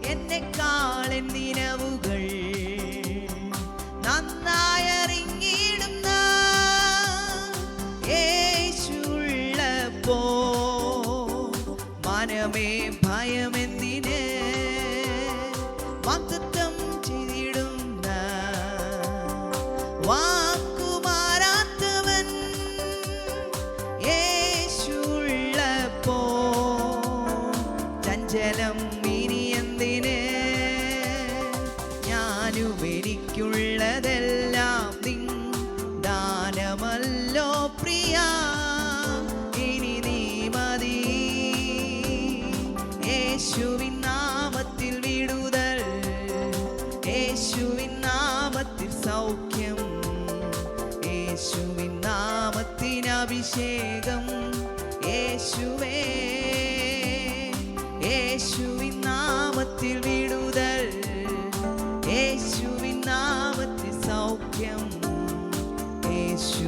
എന്നെക്കാൾ നിലവുകൾ നന്നായറിഞ്ഞിടുന്ന യേശുള്ളപ്പോ മനമേ ഭയമെന്തിന് വാഗ്ദത്തം ചെയ്തിടുന്ന വാക്കുമാറാത്തവൻ യേശുള്ളപ്പോ ചഞ്ചലം ഇനി എന്തിന് ഞാനും എനിക്കുള്ളതെല്ലാം നിൻ ദാനമല്ലോ പ്രിയ ഇനി നീ മതി യേശുവിൻ നാമത്തിൽ വിടുതൽ യേശുവിൻ നാമത്തിൽ സൗഖ്യം യേശുവിൻ നാമത്തിന് അഭിഷേകം യേശുവേ യേശുവിൻ നാമത്തിൽ വിടുതൽ യേശുവിൻ നാമത്തിൽ സൗഖ്യം യേശു